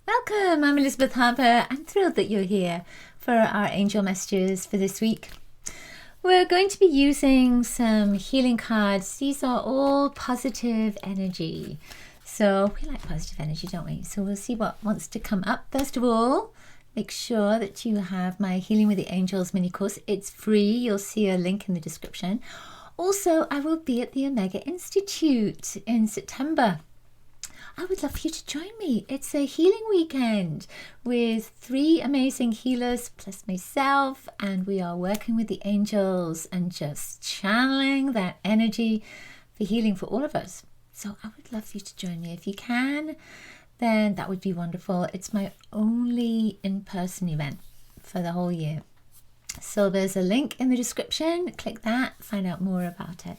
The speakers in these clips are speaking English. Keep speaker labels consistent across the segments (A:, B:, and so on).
A: Welcome, I'm Elizabeth Harper. I'm thrilled that you're here for our angel messages for this week. We're going to be using some healing cards. These are all positive energy. So we like positive energy, don't we? So we'll see what wants to come up. First of all, make sure that you have my Healing with the Angels mini course. It's free. You'll see a link in the description. Also, I will be at the Omega Institute in September. I would love for you to join me. It's a healing weekend with 3 amazing healers plus myself, and we are working with the angels and just channeling that energy for healing for all of us. So I would love for you to join me. If you can, then that would be wonderful. It's my only in-person event for the whole year. So there's a link in the description. Click that, find out more about it.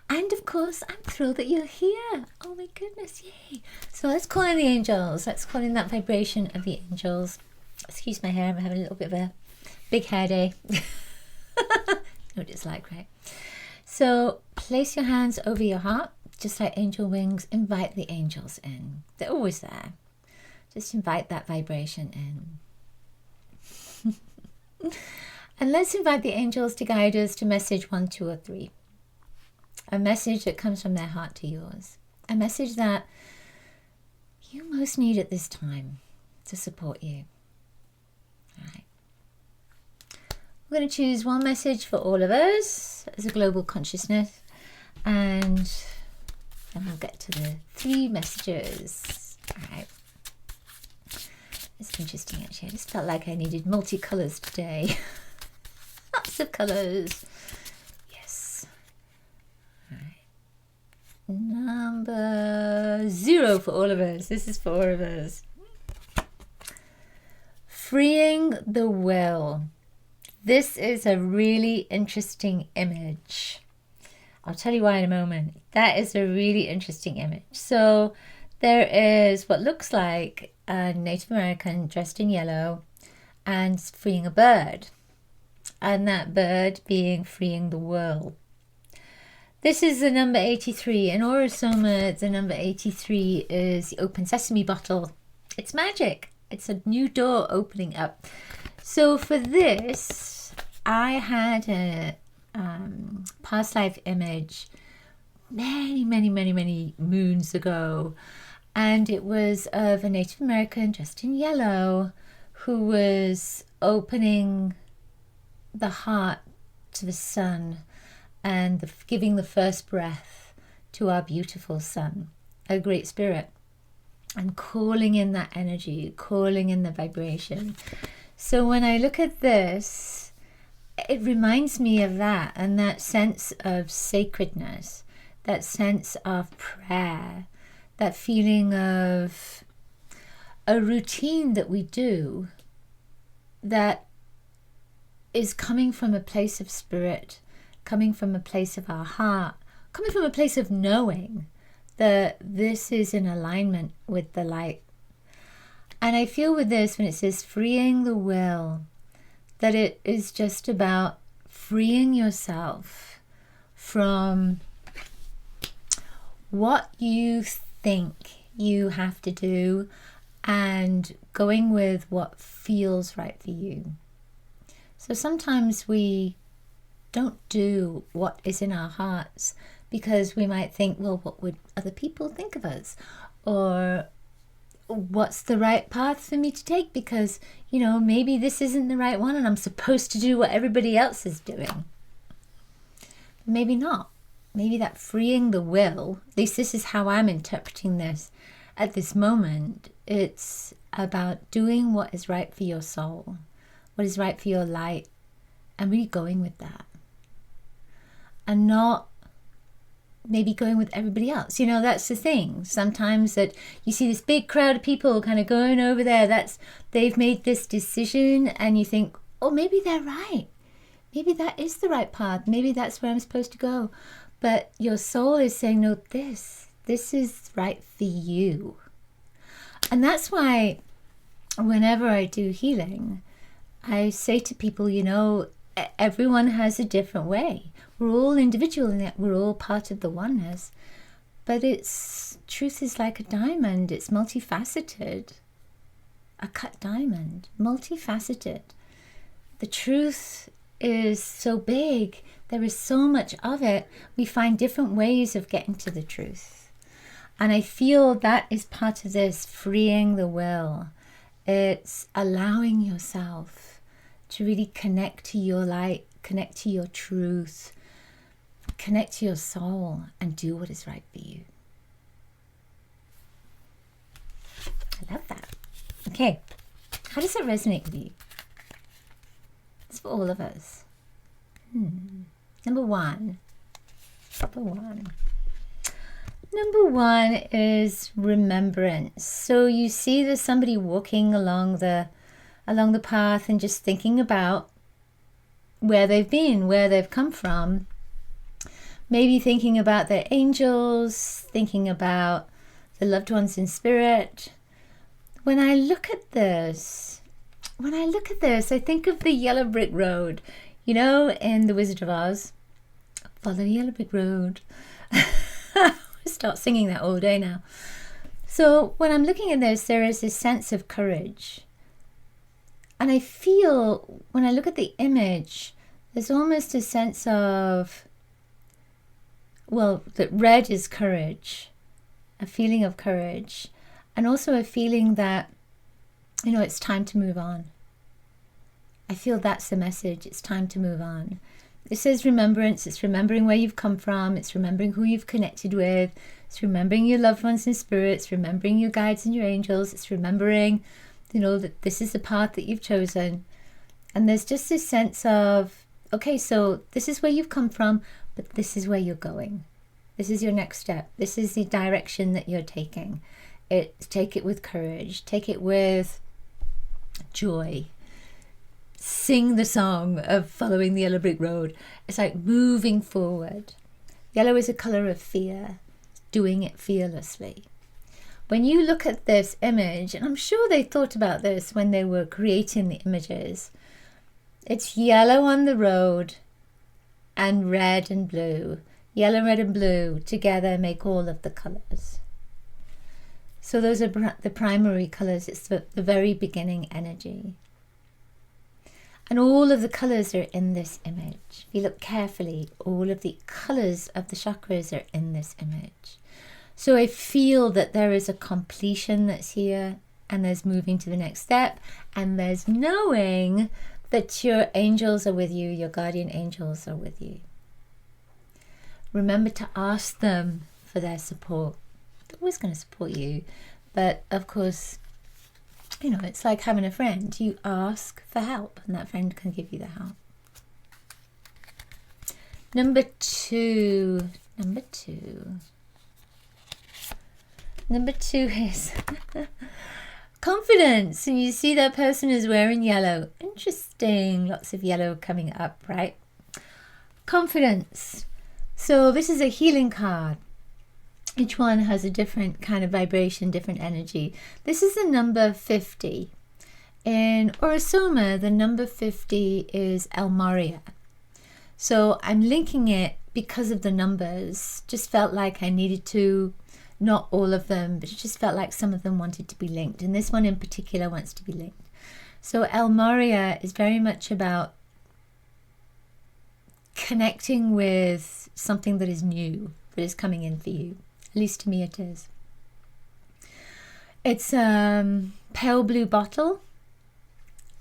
A: And of course, I'm thrilled that you're here. Oh my goodness, yay. So let's call in the angels. Let's call in that vibration of the angels. Excuse my hair, I'm having a little bit of a big hair day. You know what it's like, right? So place your hands over your heart, just like angel wings. Invite the angels in. They're always there. Just invite that vibration in. And let's invite the angels to guide us to message 1, 2, or 3. A message that comes from their heart to yours. A message that you most need at this time to support you. All right. We're going to choose one message for all of us as a global consciousness. And then we'll get to the 3 messages. All right. It's interesting, actually. I just felt like I needed multicolours today. Lots of colours. Number 0 for all of us. This is for all of us. Freeing the will. This is a really interesting image. I'll tell you why in a moment. That is a really interesting image. So there is what looks like a Native American dressed in yellow and freeing a bird. And that bird being freeing the world. This is the number 83. In Aurosoma, the number 83 is the open sesame bottle. It's magic. It's a new door opening up. So for this, I had a past life image many moons ago. And it was of a Native American dressed in yellow who was opening the heart to the sun and giving the first breath to our beautiful sun, a great spirit, and calling in that energy, calling in the vibration. So when I look at this, it reminds me of that, and that sense of sacredness, that sense of prayer, that feeling of a routine that we do that is coming from a place of spirit, coming from a place of our heart, coming from a place of knowing that this is in alignment with the light. And I feel with this, when it says freeing the will, that it is just about freeing yourself from what you think you have to do and going with what feels right for you. So sometimes we don't do what is in our hearts because we might think, well, what would other people think of us? Or what's the right path for me to take? Because, you know, maybe this isn't the right one and I'm supposed to do what everybody else is doing. Maybe not. Maybe that freeing the will, at least this is how I'm interpreting this at this moment. It's about doing what is right for your soul, what is right for your light, and really going with that. And not maybe going with everybody else. You know, that's the thing. Sometimes that you see this big crowd of people kind of going over there. They've made this decision and you think, oh, maybe they're right. Maybe that is the right path. Maybe that's where I'm supposed to go. But your soul is saying, no, this is right for you. And that's why whenever I do healing, I say to people, you know, everyone has a different way. We're all individual in that. We're all part of the oneness. But truth is like a diamond. It's multifaceted. a cut diamond, multifaceted. The truth is so big. There is so much of it. We find different ways of getting to the truth. And I feel that is part of this freeing the will. It's allowing yourself to really connect to your light, connect to your truth, connect to your soul, and do what is right for you. I love that. Okay, how does it resonate with you? It's for all of us. Number one is remembrance. So you see there's somebody walking along the path and just thinking about where they've been, where they've come from. Maybe thinking about their angels, thinking about the loved ones in spirit. When I look at this, I think of the yellow brick road, you know, in The Wizard of Oz. Follow the yellow brick road. I start singing that all day now. So when I'm looking at this, there is this sense of courage. And I feel, when I look at the image, there's almost a sense of, well, that red is courage, a feeling of courage, and also a feeling that, you know, it's time to move on. I feel that's the message. It's time to move on. It says remembrance. It's remembering where you've come from. It's remembering who you've connected with. It's remembering your loved ones in spirit. It's remembering your guides and your angels. It's remembering, you know, that this is the path that you've chosen. And there's just this sense of, okay, so this is where you've come from, but this is where you're going. This is your next step. This is the direction that you're taking. Take it with courage. Take it with joy. Sing the song of following the yellow brick road. It's like moving forward. Yellow is a color of fear, doing it fearlessly. When you look at this image, and I'm sure they thought about this when they were creating the images, it's yellow on the road and red and blue. Yellow, red and blue together make all of the colors. So those are the primary colors. It's the very beginning energy. And all of the colors are in this image. If you look carefully, all of the colors of the chakras are in this image. So I feel that there is a completion that's here, and there's moving to the next step, and there's knowing that your angels are with you, your guardian angels are with you. Remember to ask them for their support. They're always going to support you, but of course, you know, it's like having a friend. You ask for help, and that friend can give you the help. Number two is confidence. And you see that person is wearing yellow. Interesting. Lots of yellow coming up, right? Confidence. So this is a healing card. Each one has a different kind of vibration, different energy. This is the number 50. In Orosoma, the number 50 is El Maria. So I'm linking it because of the numbers. Just felt like I needed to, not all of them, but it just felt like some of them wanted to be linked. And this one in particular wants to be linked. So El Maria is very much about connecting with something that is new, that is coming in for you. At least to me it is. It's pale blue bottle.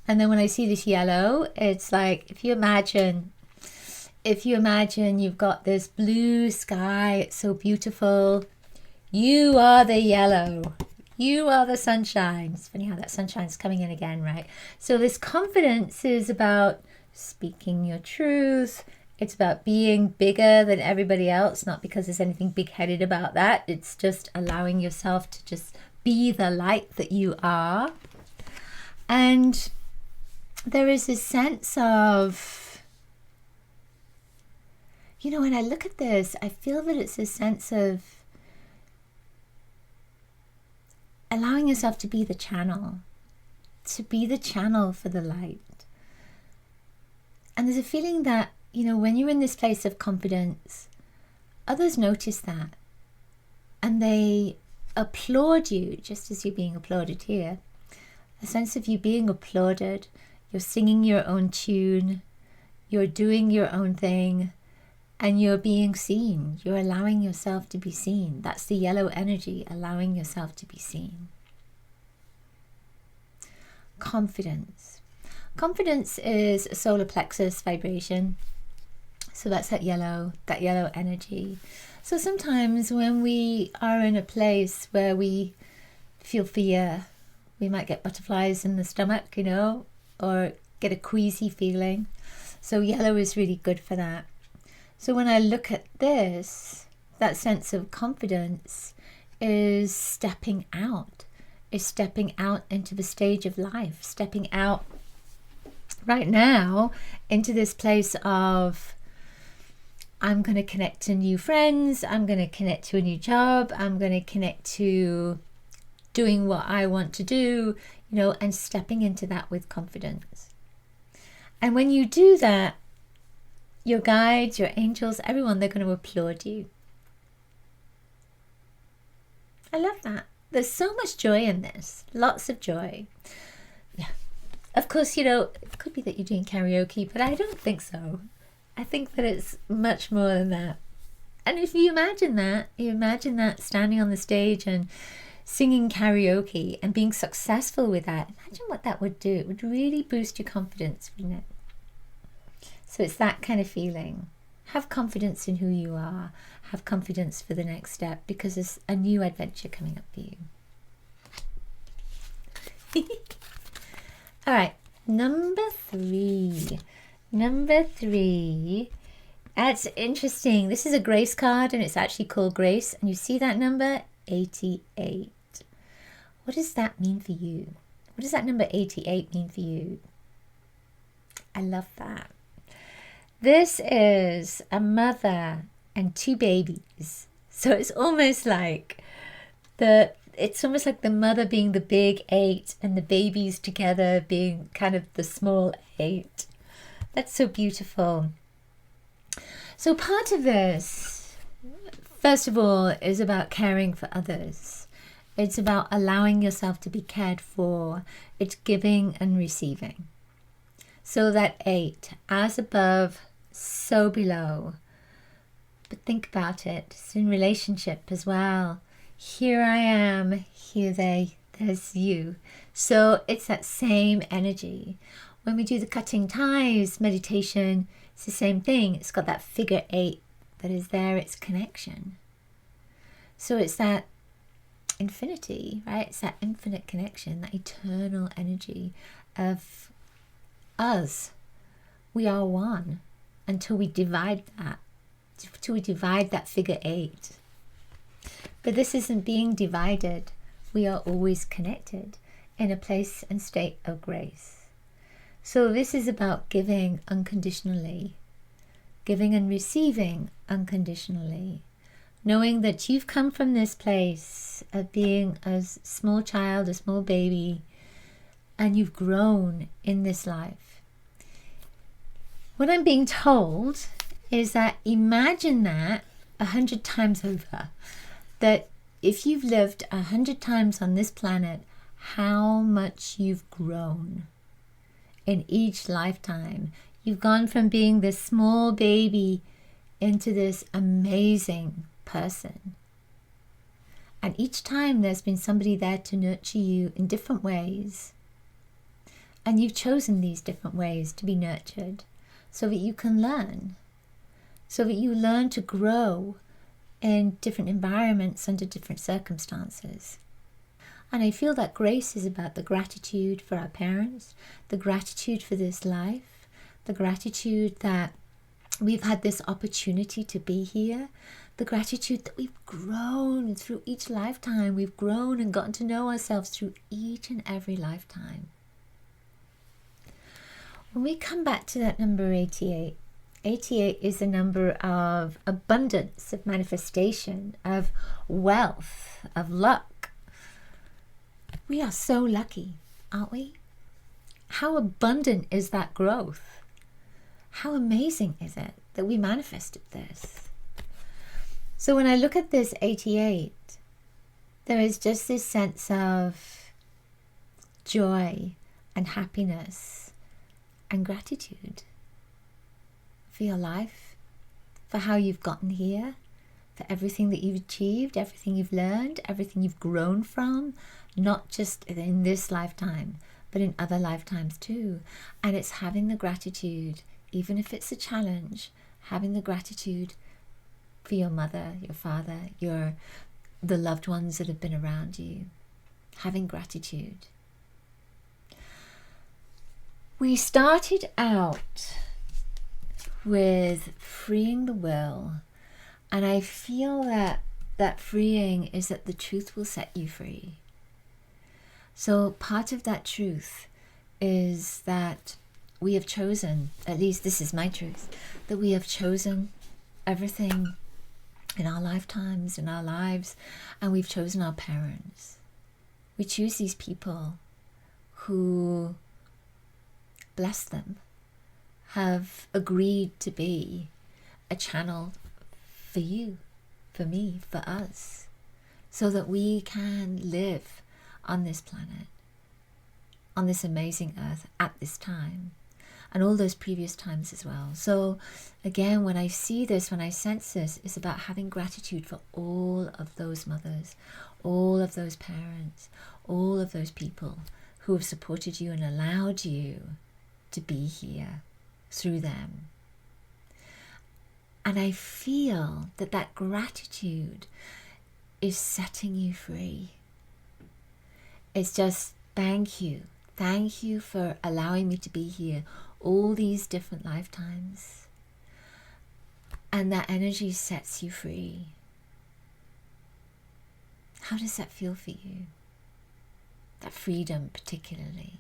A: And then when I see this yellow, it's like, if you imagine you've got this blue sky, it's so beautiful. You are the yellow. You are the sunshine. It's funny how that sunshine's coming in again, right? So this confidence is about speaking your truth. It's about being bigger than everybody else, not because there's anything big-headed about that. It's just allowing yourself to just be the light that you are. And there is a sense of, you know, when I look at this, I feel that it's a sense of allowing yourself to be the channel for the light. And there's a feeling that, you know, when you're in this place of confidence, others notice that and they applaud you just as you're being applauded here. a sense of you being applauded. You're singing your own tune, you're doing your own thing, and you're being seen. You're allowing yourself to be seen. That's the yellow energy, allowing yourself to be seen. Confidence. Confidence is a solar plexus vibration. So that's that yellow energy. So sometimes when we are in a place where we feel fear, we might get butterflies in the stomach, or get a queasy feeling. So yellow is really good for that. So when I look at this, that sense of confidence is stepping out into the stage of life, stepping out right now into this place of, I'm going to connect to new friends, I'm going to connect to a new job, I'm going to connect to doing what I want to do, and stepping into that with confidence. And when you do that, your guides, your angels, everyone, they're going to applaud you. I love that. There's so much joy in this. Lots of joy. Yeah. Of course, it could be that you're doing karaoke, but I don't think so. I think that it's much more than that. And if you imagine that standing on the stage and singing karaoke and being successful with that, imagine what that would do. It would really boost your confidence, wouldn't it? So it's that kind of feeling. Have confidence in who you are. Have confidence for the next step, because there's a new adventure coming up for you. All right, number three. That's interesting. This is a grace card, and it's actually called Grace. And you see that number 88. What does that mean for you? What does that number 88 mean for you? I love that. This is a mother and two babies. So it's almost like the mother being the big 8 and the babies together being kind of the small 8. That's so beautiful. So part of this, first of all, is about caring for others. It's about allowing yourself to be cared for. It's giving and receiving. So that 8, as above, so below. But think about it. It's in relationship as well. Here I am, here they, there's you. So it's that same energy. When we do the cutting ties meditation, it's the same thing. It's got that figure 8 that is there. It's connection. So it's that infinity, right? It's that infinite connection, that eternal energy of us. We are one until we divide that figure 8. But this isn't being divided. We are always connected in a place and state of grace. So this is about giving unconditionally, giving and receiving unconditionally, knowing that you've come from this place of being a small child, a small baby, and you've grown in this life. What I'm being told is that imagine that 100 times over, that if you've lived 100 times on this planet, how much you've grown in each lifetime. You've gone from being this small baby into this amazing person. And each time there's been somebody there to nurture you in different ways. And you've chosen these different ways to be nurtured so that you can learn. So that you learn to grow in different environments under different circumstances. And I feel that grace is about the gratitude for our parents, the gratitude for this life, the gratitude that we've had this opportunity to be here, the gratitude that we've grown through each lifetime. We've grown and gotten to know ourselves through each and every lifetime. When we come back to that number 88, 88 is the number of abundance, of manifestation, of wealth, of luck. We are so lucky, aren't we? How abundant is that growth? How amazing is it that we manifested this? So when I look at this 88, there is just this sense of joy and happiness and gratitude for your life, for how you've gotten here, for everything that you've achieved, everything you've learned, everything you've grown from, not just in this lifetime, but in other lifetimes too. And it's having the gratitude, even if it's a challenge, having the gratitude for your mother, your father, the loved ones that have been around you, having gratitude. We started out with freeing the will, and I feel that freeing is that the truth will set you free. So part of that truth is that we have chosen, at least this is my truth, that we have chosen everything in our lifetimes, in our lives, and we've chosen our parents. We choose these people who, bless them, have agreed to be a channel for you, for me, for us, so that we can live on this planet, on this amazing earth at this time, and all those previous times as well. So again, when I see this, when I sense this, it's about having gratitude for all of those mothers, all of those parents, all of those people who have supported you and allowed you to be here through them. And I feel that gratitude is setting you free. It's just thank you. Thank you for allowing me to be here all these different lifetimes. And that energy sets you free. How does that feel for you? That freedom particularly.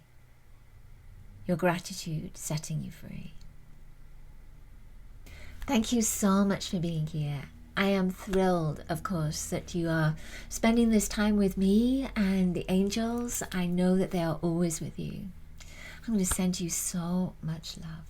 A: Your gratitude setting you free. Thank you so much for being here. I am thrilled, of course, that you are spending this time with me and the angels. I know that they are always with you. I'm going to send you so much love.